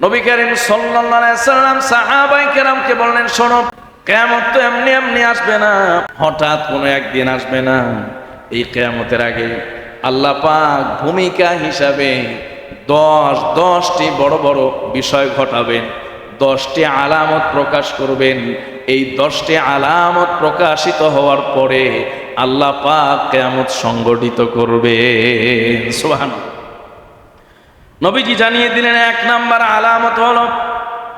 নবী করিম সাল্লাল্লাহু আলাইহি ওয়াসাল্লাম সাহাবায়ে কেরামকে বললেন, শোনো, কিয়ামত তো এমনি এমনি আসবে না, হঠাৎ কোনো একদিন আসবে না। এই কিয়ামতের আগে আল্লাহ পাক ভূমিকা হিসাবে 10টি বড় বড় বিষয় ঘটাবেন, 10টি আলামত প্রকাশ করবেন। এই 10টি আলামত প্রকাশিত হওয়ার পরে আল্লাহ পাক কিয়ামত সংগঠিত করবেন। সুবহানাল্লাহ। নবীজি জানিয়ে দিলেন, 1 নাম্বার আলামত হলো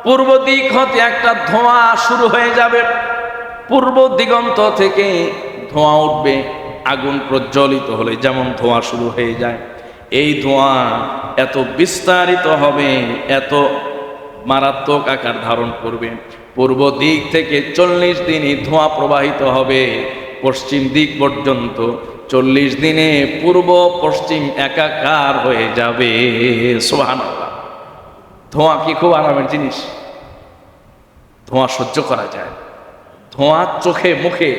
পূর্ব দিক হতে একটা ধোঁয়া শুরু হয়ে যাবে। পূর্ব দিগন্ত থেকে ধোঁয়া উঠবে। আগুন প্রজ্বলিত হলে যেমন ধোঁয়া শুরু হয়ে যায়, এই ধোঁয়া এত বিস্তারিত হবে, এত মারাত্মক আকার ধারণ করবে। পূর্ব দিক থেকে 40 দিনই ধোঁয়া প্রবাহিত হবে পশ্চিম দিক পর্যন্ত। 40 দিনে পূর্ব পশ্চিম একাকার হয়ে যাবে। সুবহানাল্লাহ। ধোঁয়া কি খুব আরামের জিনিস? ধোঁয়া সহ্য করা যায়। ধোঁয়া চোখে মুখে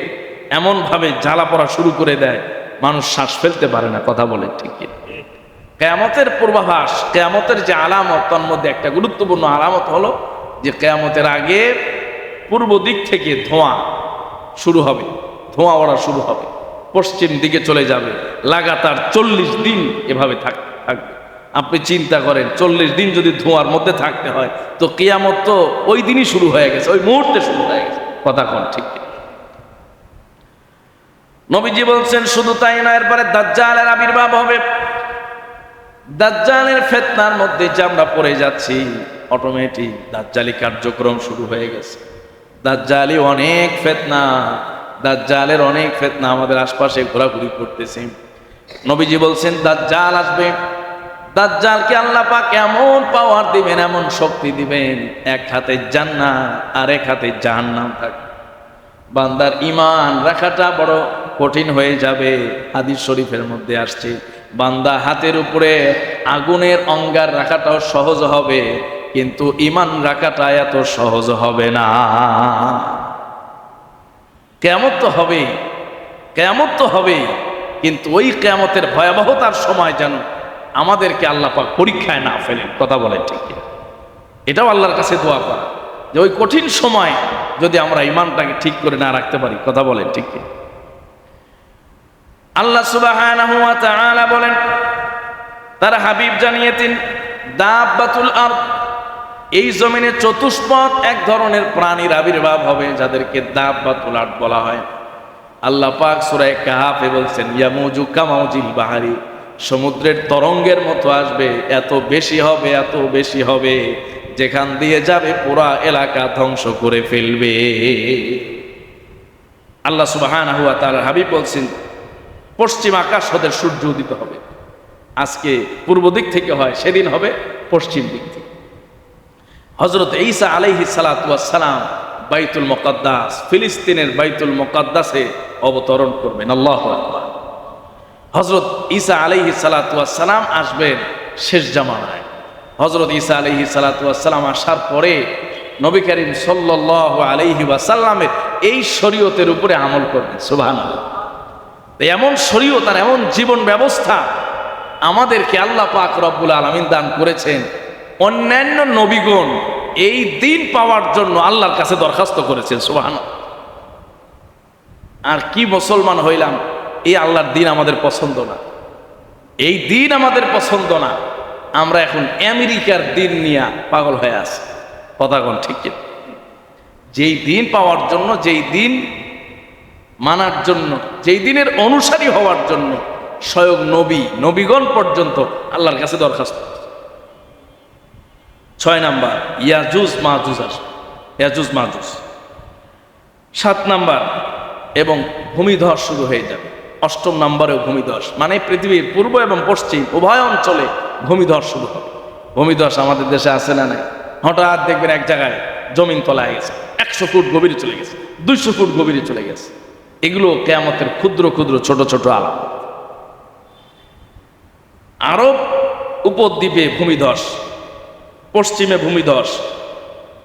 এমন ভাবে জ্বালা পড়া শুরু করে দেয়, মানুষ শ্বাস ফেলতে পারে না। কথা বলে ঠিক কি? কিয়ামতের পূর্বাভাস, কিয়ামতের যে আলামত, তার মধ্যে একটা গুরুত্বপূর্ণ আলামত হলো যে কিয়ামতের আগে পূর্ব দিক থেকে ধোঁয়া শুরু হবে, ধোঁয়া ওড়া শুরু হবে, পশ্চিম দিকে চলে যাবে। লাগাতার 40 দিন এভাবে থাকবে। আপনি চিন্তা করেন, 40 দিন যদি ধোঁয়ার মধ্যে থাকতে হয়, তো কিয়ামত তো ওই দিনই শুরু হয়ে গেছে, ওই মুহূর্তে শুরু হয়ে গেছে। কথা কোন ঠিক? নবীজি বলছেন, শুধু তাই না, এরপরে দাজ্জালের আবির্ভাব হবে। দাজ্জালের ফিতনার মধ্যে যে আমরা পড়ে যাচ্ছি, অটোমেটিক দাজ্জালি কার্যক্রম শুরু হয়ে গেছে। দাজ্জালি অনেক ফিতনা, দাজ্জালের অনেক ফিতনা আমাদের আশপাশে ঘোরাঘুরি করতেছে। নবীজি বলছেন, দাজ্জাল আসবে। দাজ্জালকে আল্লাহ পাক এমন পাওয়ার দিবেন, এমন শক্তি দিবেন, এক হাতে জান্নাত আর এক হাতে জাহান্নাম থাকবে। বান্দার ঈমান রাখাটা বড় কঠিন হয়ে যাবে। হাদিস শরীফের মধ্যে আসছে, বান্দা হাতের উপরে আগুনের অঙ্গার রাখাটাও সহজ হবে, কিন্তু ঈমান রাখাটা এত সহজ হবে না। কিয়ামত তো হবে, কিয়ামত তো হবে, কিন্তু ওই কিয়ামতের ভয়াবহতার সময় যেন আমাদেরকে আল্লাহ পাক পরীক্ষায় না ফেলেন। কথা বলেন ঠিক? এটাও আল্লাহর কাছে দোয়া করা, যে ওই কঠিন সময় যদি আমরা ঈমানটাকে ঠিক করে না রাখতে পারি। কথা বলেন ঠিক? আল্লাহ সুবহানাহু ওয়া তাআলা বলেন, তার হাবিব জানিয়েছেন, দাব্বাতুল আরদ, এই জমিনে চতুষ্পদ এক ধরনের প্রাণীর আবির্ভাব হবে, যাদেরকে দাব্বাতুল আরদ বলা হয়। আল্লাহ পাক সূরা কাহাফে বলছেন, ইয়ামুজু কামাউজিল বাহারি, সমুদ্রের তরঙ্গের মতো আসবে, এত বেশি হবে, এত বেশি হবে, যেখান দিয়ে যাবে পুরা এলাকা ধ্বংস করে ফেলবে। আল্লাহ সুবহানাহু ওয়া তাআলা হাবিব বলছেন, পশ্চিম আকাশ হতে সূর্য উদিত হবে। আজকে পূর্ব দিক থেকে হয়, সেদিন হবে পশ্চিম দিক থেকে। হযরত ঈসা আলাইহিস সালাতু ওয়াস সালাম বাইতুল মুকাদ্দাস, ফিলিস্তিনের বাইতুল মুকাদ্দাসে অবতরণ করবেন। আল্লাহু আকবার। হযরত ঈসা আলাইহিস সালাতু ওয়াস সালাম আসবেন শেষ জামানায়। হযরত ঈসা আলাইহিস সালাতু ওয়াস সালাম আসার পরে নবী করিম সাল্লাল্লাহু আলাইহি ওয়াসাল্লামের এই শরীয়তের উপরে আমল করবেন। সুবহানাল্লাহ। এমন শরীয়ত আর এমন জীবন ব্যবস্থা আমাদেরকে আল্লাহ পাক রব্বুল আলামিন দান করেছেন। অন্যান্য নবীগণ এই দিন পাওয়ার জন্য আল্লাহর কাছে দরখাস্ত করেছেন। সুবহানাল্লাহ। আর কি মুসলমান হইলাম, এই আল্লাহর দিন আমাদের পছন্দ না, এই দিন আমাদের পছন্দ না, আমরা এখন আমেরিকার দিন নিয়ে পাগল হয়ে আছি। কথা কোন ঠিক? যেই দিন পাওয়ার জন্য, যেই দিন মানার জন্য, যেই দিনের অনুসারী হওয়ার জন্য স্বয়ং নবীগণ পর্যন্ত আল্লাহর কাছে দরখাস্ত। 6 নাম্বার, ইয়াজুজ মাজুজ আসবে, ইয়াজুজ মাজুজ। 7 নাম্বার, এবং ভূমিধস শুরু হয়ে যাবে। 8ম নাম্বারেও ভূমিধস, মানে পৃথিবীর পূর্ব এবং পশ্চিম উভয় অঞ্চলে ভূমিধস শুরু হবে। ভূমিধস আমাদের দেশে আছে না নাই? হঠাৎ দেখবেন এক জায়গায় জমিন তলায় গেছে, 100 ফুট গভীরে চলে গেছে, 200 ফুট গভীরে চলে গেছে। এগুলো কিয়ামতের ক্ষুদ্র ক্ষুদ্র ছোট ছোট আলামত। আরব উপদ্বীপে ভূমিধস, পশ্চিমে ভূমিধস,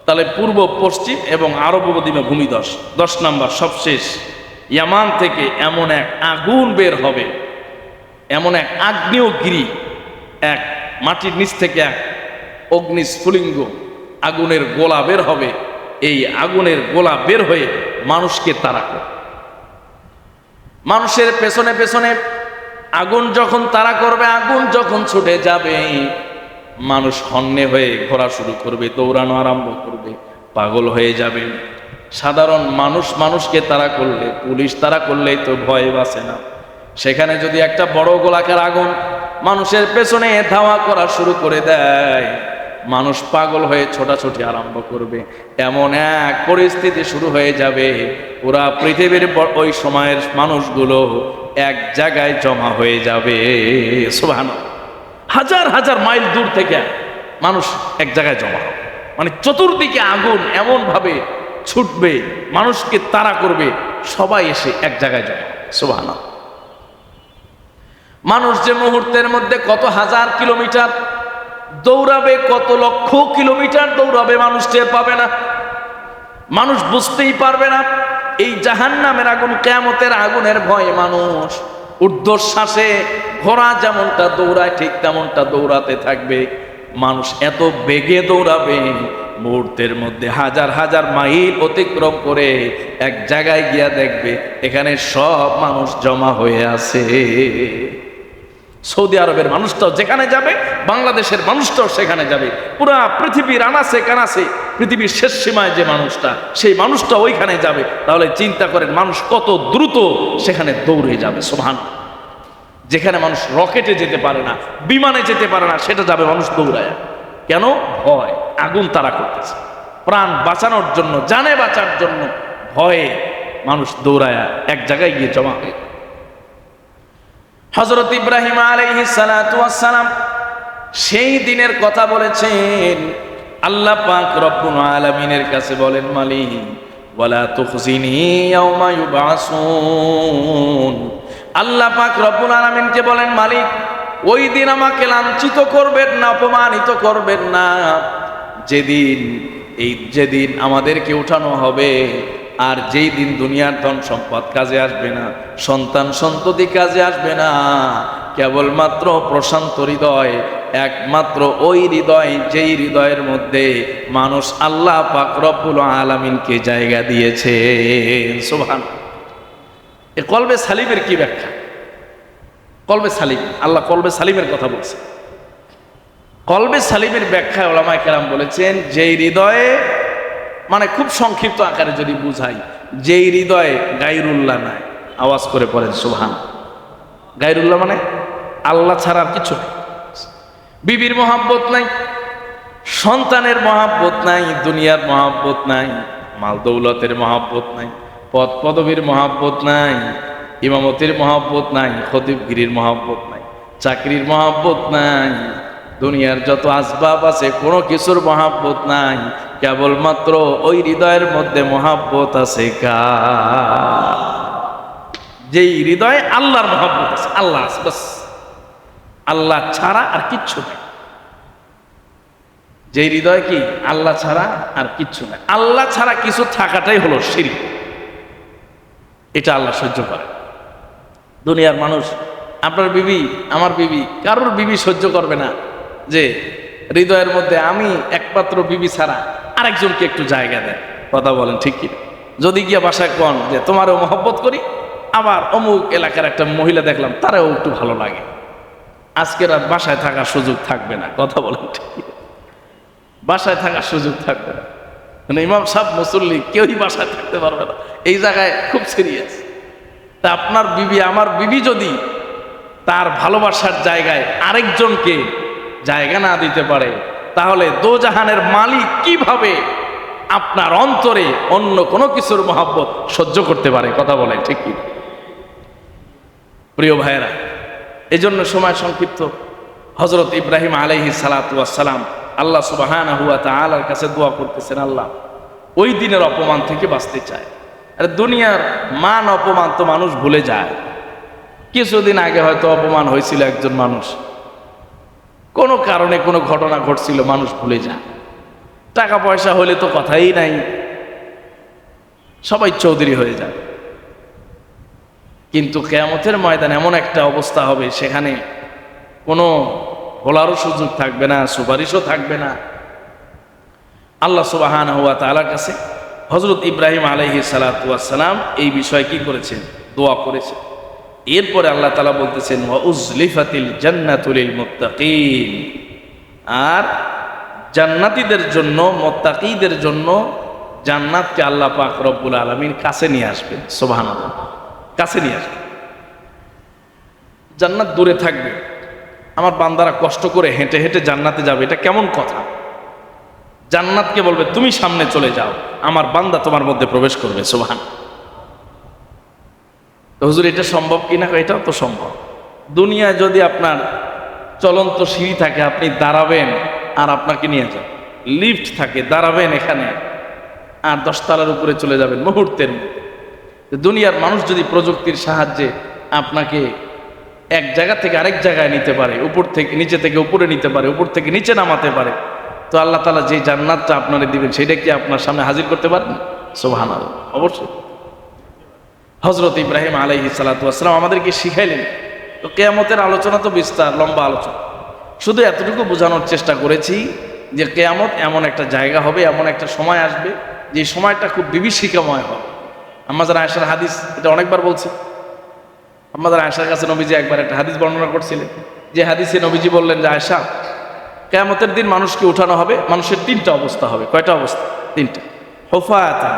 তাহলে পূর্ব পশ্চিম এবং আরব উপদ্বীপে ভূমিধস। 10 নাম্বার, সবশেষ, ইয়ামান থেকে এমন এক আগুন বের হবে, এমন এক আগ্নেয়গিরি, এক মাটির নিচ থেকে এক অগ্নিস্ফুলিঙ্গ আগুনের গোলা বের হবে, এই আগুনের গোলা বের হয়ে মানুষকে তাড়া করে। মানুষের পেছনে পেছনে আগুন যখন তাড়া করবে, আগুন যখন ছুটে যাবে, মানুষ হন্যে হয়ে ঘোরা শুরু করবে, দৌড়ানো আরম্ভ করবে, পাগল হয়ে যাবে। সাধারণ মানুষ মানুষকে তাড়া করলে, পুলিশ তাড়া করলেই তো ভয় বাঁচে না, সেখানে যদি একটা বড় গোলাকার আগুন মানুষের পেছনে ধাওয়া করা শুরু করে দেয়, মানুষ পাগল হয়ে ছোটাছুটি আরম্ভ করবে। এমন এক পরিস্থিতি শুরু হয়ে যাবে, পুরা পৃথিবীর ওই সময়ের মানুষগুলো এক জায়গায় জমা হয়ে যাবে। সুবহানাল্লাহ। হাজার হাজার মাইল দূর থেকে মানুষ এক জায়গায় জমা হবে, মানে চতুর্দিকে আগুন এমন ভাবে ছুটবে, মানুষকে তাড়া করবে, সবাই এসে এক জায়গায় জমা হবে। সুবহানাল্লাহ। মানুষ যে মুহূর্তের মধ্যে কত হাজার কিলোমিটার দৌড়াবে, কত লক্ষ কিলোমিটার দৌড়াবে, মানুষ টের পাবে না, মানুষ বুঝতেই পারবে না। এই জাহান্নামের আগুন, কিয়ামতের আগুনের ভয়ে মানুষ ঊর্ধ্বশ্বাসে ঘোড়া যেমনটা দৌড়ায় ঠিক তেমনটা দৌড়াতে থাকবে। মানুষ এত বেগে দৌড়াবে, মুহূর্তের মধ্যে হাজার হাজার মাইল অতিক্রম করে এক জায়গায় গিয়া দেখবে এখানে সব মানুষ জমা হয়ে আছে। সৌদি আরবের মানুষটাও যেখানে যাবে, বাংলাদেশের মানুষটাও সেখানে যাবে, পুরা পৃথিবীর আনাচে কানাচে, পৃথিবীর শেষ সীমায় যে মানুষটা, সেই মানুষটা ওইখানে যাবে। তাহলে চিন্তা করেন মানুষ কত দ্রুত সেখানে দৌড়ে যাবে। সুবহানাল্লাহ। যেখানে মানুষ রকেটে যেতে পারে না, বিমানে যেতে পারে না, সেটা যাবে মানুষ দৌড়ায়। কেন? ভয়, আগুন তাড়া করতেছে। প্রাণ বাঁচানোর জন্য, জানে বাঁচার জন্য ভয়ে মানুষ দৌড়ায় এক জায়গায় গিয়ে জমা হয়ে। হযরত ইব্রাহিম আলাইহিস সালাতু ওয়াস সালাম সেই দিনের কথা বলেছেন। আল্লাহ পাক রব্বুল আলামিনের কাছে বলেন, মালিক ওয়ালা তুখজিনি ইয়াউমা ইউবাসুন। আল্লাহ পাক রব্বুল আলামিনকে বলেন, মালিক ওই দিন আমাকে লাঞ্ছিত করবেন না, অপমানিত করবেন না, যেদিন আমাদেরকে উঠানো হবে। আর যেই দিন দুনিয়ার ধন সম্পদ কাজে আসবে না, সন্তান সন্ততি কাজে আসবে না, কেবলমাত্র প্রশান্ত হৃদয়, একমাত্র ওই হৃদয় যেই হৃদয়ের মধ্যে মানুষ আল্লাহ পাক রব্বুল আলামিনকে জায়গা দিয়েছে। সুবহানাল্লাহ। এই কলবে সালিমের কি ব্যাখ্যা? কলবে সালিম, আল্লাহ কলবে সালিমের কথা বলছে। কলবে সালিমের ব্যাখ্যা উলামায়ে কেরাম বলেছেন, যেই হৃদয়ে, মানে খুব সংক্ষিপ্ত আকারে যদি বুঝাই, যেই হৃদয়ে গায়রুল্লাহ নাই। আওয়াজ করে পড়েন সুবহান। গায়রুল্লাহ মানে আল্লাহ ছাড়া আর কিছু নেই। বিবির মহাব্বত নাই, সন্তানের মহাব্বত নাই, দুনিয়ার মহাব্বত নাই, মাল দৌলতের মহাব্বত নাই, পদ পদবীর মহাব্বত নাই, ইমামতির মহাব্বত নাই, খতিবগিরির মহাব্বত নাই, চাকরির মহাব্বত নাই, দুনিয়ার যত আসবাব আছে কোনো কিছুর মহাব্বত নাই, কেবলমাত্র ওই হৃদয়ের মধ্যে মহাব্বত আছে কার? যেই হৃদয়ে আল্লাহর মহাব্বত আছে, আল্লাহ আছে, বাস আল্লাহ ছাড়া আর কিচ্ছু নেই। যেই হৃদয় কি আল্লাহ ছাড়া আর কিচ্ছু নেই, আল্লাহ ছাড়া কিছু থাকাটাই হলো শিরক। এটা আল্লাহ সহ্য করে। দুনিয়ার মানুষ, আপনার বিবি, আমার বিবি, কারোর বিবি সহ্য করবে না যে হৃদয়ের মধ্যে আমি একমাত্র বিবি ছাড়া আরেকজনকে একটু জায়গা দেয়। কথা বলেন ঠিক কি? যদি গিয়া বাসায় কন যে তোমারও মহব্বত করি, আবার অমুক এলাকার একটা মহিলা দেখলাম তারাও একটু ভালো লাগে, আজকে রাত বাসায় থাকার সুযোগ থাকবে না। কথা বলেন ঠিক কি? বাসায় থাকার সুযোগ থাকবে না, মানে ইমাম সাহেব মুসল্লি কেউই বাসায় থাকতে পারবে না। এই জায়গায় খুব সিরিয়াস। তা আপনার বিবি, আমার বিবি যদি তার ভালোবাসার জায়গায় আরেকজনকে জায়গা না দিতে পারে, তাহলে দোজাহানের মালিক কিভাবে আপনার অন্তরে অন্য কোনো কিছুর মহব্বত সহ্য করতে পারে? কথা বলে ঠিক কি? প্রিয় ভাইয়েরা, এজন্য সময় সংক্ষিপ্ত। হযরত ইব্রাহিম আলাইহিস সালাতু ওয়াস সালাম আল্লাহ সুবহানাহু ওয়া তাআলার কাছে দোয়া করতেছেন, আল্লাহ ওই দিনের অপমান থেকে বাঁচতে চায়। আর দুনিয়ার মান অপমান তো মানুষ ভুলে যায়। কিছুদিন আগে হয়তো অপমান হয়েছিল একজন মানুষ, কোনো কারণে কোনো ঘটনা ঘটছিল, মানুষ ভুলে যায়। টাকা পয়সা হলে তো কথাই নাই, সবাই চৌধুরী হয়ে যায়। কিন্তু কিয়ামতের ময়দানে এমন একটা অবস্থা হবে, সেখানে কোনো বলারও সুযোগ থাকবে না, সুপারিশও থাকবে না। আল্লাহ সুবহানাহু ওয়া তাআলার কাছে হযরত ইব্রাহিম আলাইহিস সালাতু ওয়াস সালাম এই বিষয়ে কি করেছেন? দোয়া করেছেন। এরপরে আল্লাহ তাআলা বলতেছেন ওয়া উজলিফাতিল জান্নাতু লিল মুত্তাকিন, আর জান্নাতীদের জন্য, মুত্তাকীদের জন্য জান্নাতকে আল্লাহ পাক রব্বুল আলামিন কাছে নিয়ে আসবেন। সুবহানাল্লাহ, কাছে নিয়ে আসবেন। জান্নাত দূরে থাকবে, আমার বান্দারা কষ্ট করে হেঁটে হেঁটে জান্নাতে যাবে, এটা কেমন কথা? জান্নাতকে বলবে তুমি সামনে চলে যাও, আমার বান্দা তোমার মধ্যে প্রবেশ করবে। সুবহান। তো হুজুর এটা সম্ভব কিনা? এটাও তো সম্ভব। দুনিয়ায় যদি আপনার চলন্ত সিঁড়ি থাকে, আপনি দাঁড়াবেন আর আপনাকে নিয়ে যান, লিফট থাকে, দাঁড়াবেন এখানে আর 10 তলার উপরে চলে যাবেন মুহূর্তের মধ্যে। দুনিয়ার মানুষ যদি প্রযুক্তির সাহায্যে আপনাকে এক জায়গা থেকে আরেক জায়গায় নিতে পারে, উপর থেকে নিচে থেকে উপরে নিতে পারে, উপর থেকে নিচে নামাতে পারে, তো আল্লাহ তাআলা যে জান্নাতটা আপনারে দিবেন সেটা কি আপনার সামনে হাজির করতে পারবেন? সুবহানাল্লাহ, অবশ্যই। হযরত ইব্রাহিম আলাইহিস সালাতু ওয়াস সালাম আমাদেরকে শিখাইলেন। তো কিয়ামতের আলোচনা তো বিস্তার, লম্বা আলোচনা। শুধু এতটুকু বোঝানোর চেষ্টা করেছি যে কিয়ামত এমন একটা জায়গা হবে, এমন একটা সময় আসবে যে সময়টা খুব বিভীষিকাময় হবে। আম্মা জান আয়েশার হাদিস, এটা অনেকবার বলছি। আম্মা জান আয়েশার কাছে নবীজি একবার একটা হাদিস বর্ণনা করছিলেন, যে হাদিসে নবীজি বললেন যে আয়েশা, কিয়ামতের দিন মানুষকে উঠানো হবে, মানুষের 3টা অবস্থা হবে। কয়টা অবস্থা? 3টা। হুফাতান,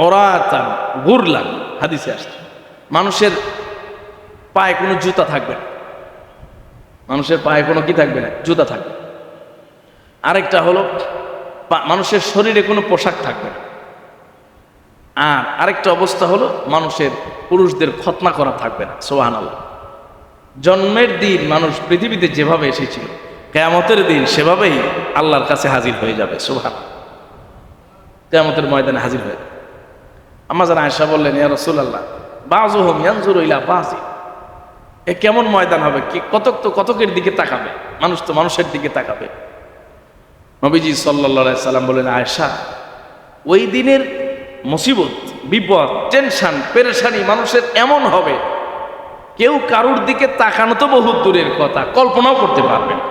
উরাতান, গুরলান। হাদিসে আসছে মানুষের পায়ে কোনো জুতা থাকবে না, মানুষের পায়ে কোনো কি থাকবে না? জুতা থাকবে। আরেকটা হলো মানুষের শরীরে কোনো পোশাক থাকবে না। আর আরেকটা অবস্থা হলো মানুষের, পুরুষদের খতনা করা থাকবে না। সুবহানাল্লাহ। জন্মের দিন মানুষ পৃথিবীতে যেভাবে এসেছিল, কিয়ামতের দিন সেভাবেই আল্লাহর কাছে হাজির হয়ে যাবে। সুবহানাল্লাহ, কিয়ামতের ময়দানে হাজির হয়ে যাবে। আম্মা জান আয়েশা বললেন, ইয়া রাসূলুল্লাহ, বাযুহুম ইয়ানজুরু ইলা বাযি, এ কেমন ময়দান হবে? কি কতক তো কতকের দিকে তাকাবে, মানুষ তো মানুষের দিকে তাকাবে। নবীজি সাল্লাল্লাহু আলাইহি সাল্লাম বলেন, আয়েশা, ওই দিনের মুসিবত, বিপদ, টেনশন, পেরেশানি মানুষের এমন হবে, কেউ কারুর দিকে তাকানো তো বহুত দূরের কথা, কল্পনাও করতে পারবে না।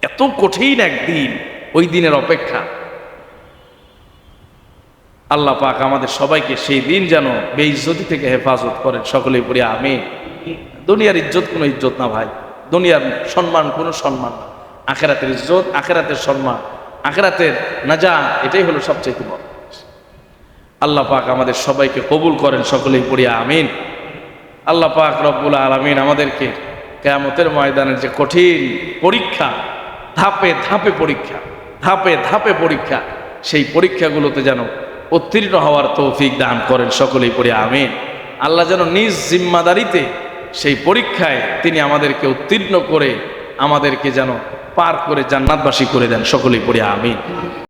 এত কঠিন একদিন, ওই দিনের অপেক্ষা। আল্লাহ পাক আমাদের সবাইকে সেই দিন যেন বেইজ্জতি থেকে হেফাজত করেন। সকলেই পড়ি আমিন। দুনিয়ার ইজ্জত কোনো ইজ্জত না ভাই, দুনিয়ার সম্মান কোনো সম্মান না। আখিরাতের ইজ্জত, আখিরাতের সম্মান, আখিরাতের নাজাত, এটাই হলো সবচেয়ে বড়। আল্লাহ পাক আমাদের সবাইকে কবুল করেন। সকলেই পড়ি আমিন। আল্লাহ পাক রব্বুল আলামিন আমাদেরকে কিয়ামতের ময়দানের যে কঠিন পরীক্ষা, ধাপে ধাপে পরীক্ষা, ধাপে ধাপে পরীক্ষা, সেই পরীক্ষাগুলোতে যেন উত্তীর্ণ হওয়ার তৌফিক দান করেন। সকলেই পড়ি আমিন। আল্লাহ যেন নিজ জিম্মাদারিতে সেই পরীক্ষায় তিনি আমাদেরকে উত্তীর্ণ করে আমাদেরকে যেন পার করে জান্নাতবাসী করে দেন। সকলেই পড়ি আমিন।